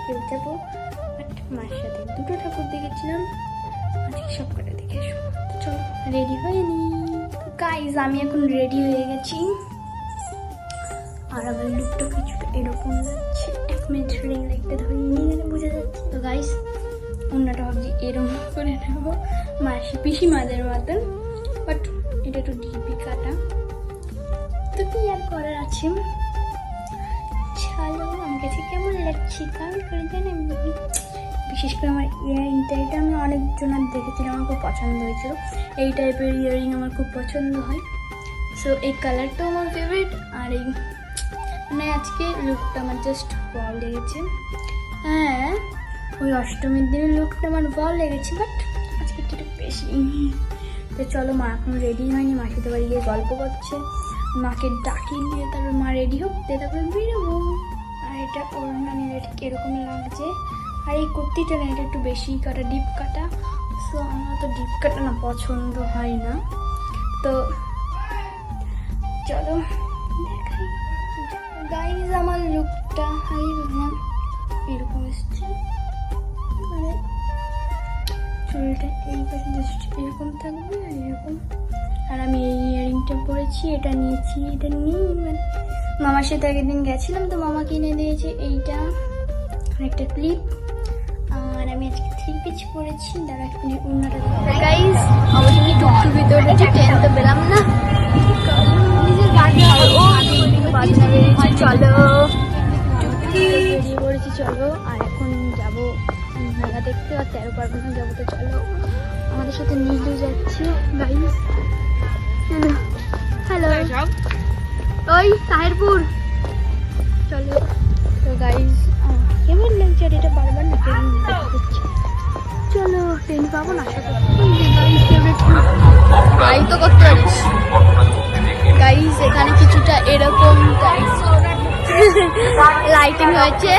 আজকে যাবো, বাট মায়ের সাথে দুটো ঠাকুর দেখেছিলাম, আজকে সব কটা দেখে আসবো। চলো রেডি হয়ে নি। গাইজ আমি এখন রেডি হয়ে গেছি, আর আমার লুকটা কিছুটা এরকম যাচ্ছে। 1 মিনিট রিং লাইটটা ধরিয়ে নিয়ে গেলে বোঝা যাচ্ছে। তো গাইজ অন্যটা ভাবছি এরকম করে নেবো মাসি পিসি মাদের মতন, বাট এটা একটু ডিপি কাটা, তো কি আর করার আছে। চলো আমার কাছে কেমন লাগছে কমেন্ট করে জানান। বিশেষ করে আমার ইয়ারিংটা, এটা আমি অনেকজনের দেখেছিলাম, আমার খুব পছন্দ হয়েছিল। এই টাইপের ইয়ারিং আমার খুব পছন্দ হয়, সো এই কালারটাও আমার ফেভারিট। আর এই মানে আজকে লুকটা আমার জাস্ট ভালো লেগেছে। হ্যাঁ ওই অষ্টমীর দিনের লুকটা আমার ভালো লেগেছে, বাট আজকে একটু বেশি। তো চলো মা এখন রেডি হয়নি, মার সাথে বাড়ি গিয়ে গল্প করছে, মাকে ডাকিয়ে দিয়ে তারপর মা রেডি হোক, দিয়ে তারপরে বেরোবো। আর এটা ওড়না নিয়ে এটা কীরকম লাগছে, আর এই কুর্তিটা না এটা একটু বেশি কাটা, ডিপ কাটা, সো আমার তো ডিপ কাটা না পছন্দ হয় না। তো চলো দেখাই গাইজ আমার লুকটা। আমি বললাম এরকম এসছে, মানে চুলটা এই পাশে জাস্ট এরকম থাকবে আর এরকম। আর আমি এই ইয়ারিংটা পরেছি, এটা নিয়েছি, এটা নিয়ে মানে মামার সাথে আগের দিন গেছিলাম, তো মামা কিনে দিয়েছে এইটা আর একটা ক্লিপ। আর আমি আজকে 3 পিস পরেছি, দাঁড়া একটু অন্যটা গাইজ। অবশ্যই টুকটুর ভিতরে রয়েছে, ট্রেন তো পেলাম না, চলো টুকটুকি বেরিয়ে পড়েছি। চলো আর এখন যাবো মেলা দেখতে, আর 13 পার্বণ যাবো। তো চলো আমাদের সাথে নীলু যাচ্ছে গাইজ। হ্যালো ওই তাহেরপুর, চলো। তো গাইজ কেমন লাগছে, আর এটা বারবার না ট্রেন হচ্ছে। চলো ট্রেন পাবো না আশা করি, তো করতে পারিস গাইজ। এখানে কিছুটা এরকম গাইজ লাইটিং হয়েছে,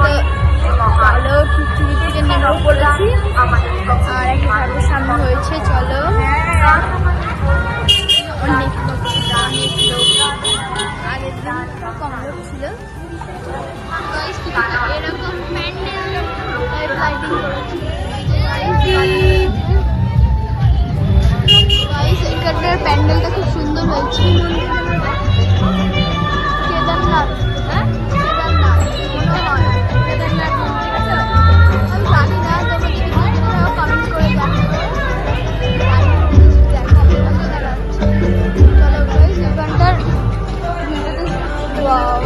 তো চলো টুকটুকি থেকে নেমে পড়েছি, আর একটা ঘরের সামনে হয়েছে। চলো অনেক লোক, আগের দিন কম লোক ছিল। এরকম প্যান্ডেল লাইটিং করেছি, এখানকার প্যান্ডেলটা খুব সুন্দর হয়েছে। কেদারনাথ, কেদারনাথ কেদারনাথ আমি জানি না, তোমরা যদি কমেন্ট করে জানাবে। চলো গাইস এখানটার ওয়াও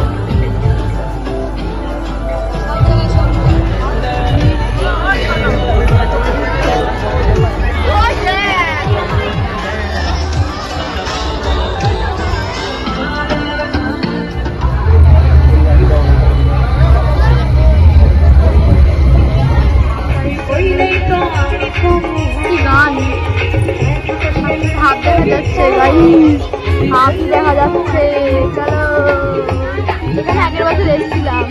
হাফ দেখা যাচ্ছে গাইস, হাফ দেখা যাচ্ছে। চলো এখানে আগের বছর এসেছিলাম,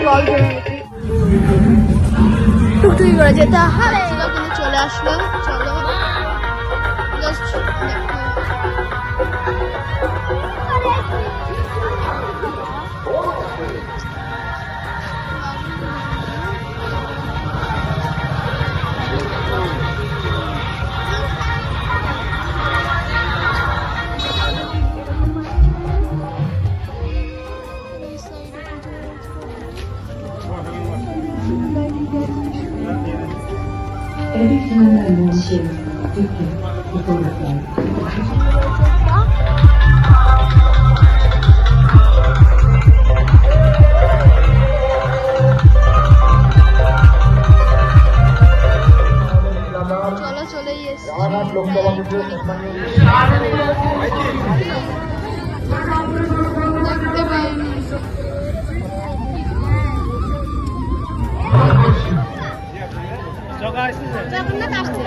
জল টুকটুকি করে যেতে হবে, কিন্তু চলে আসলো। চলো just Every time I mention cooking, people are like, চলো চলেই এসছি। দেখতে পাইনি জগন্নাথ আসছে।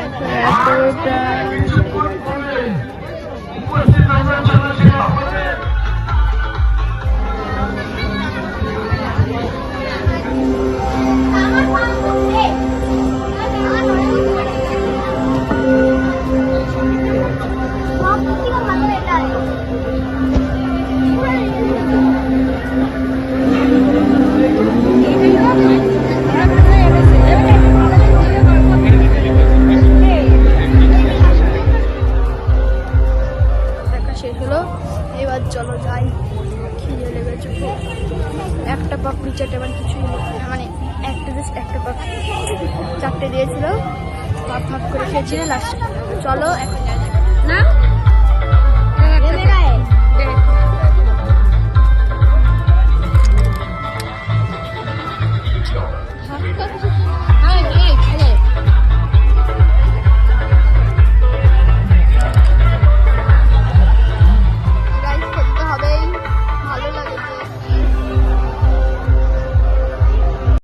চলো যাই, খিদে লেগেছে খুব। একটা পাপড়ি চাটে আমার কিছুই হলো না, মানে একটা পাপড়ি, 4টে দিয়েছিল, হাফ হাফ করে খেয়েছিল লাস্ট। চলো এখন যাই।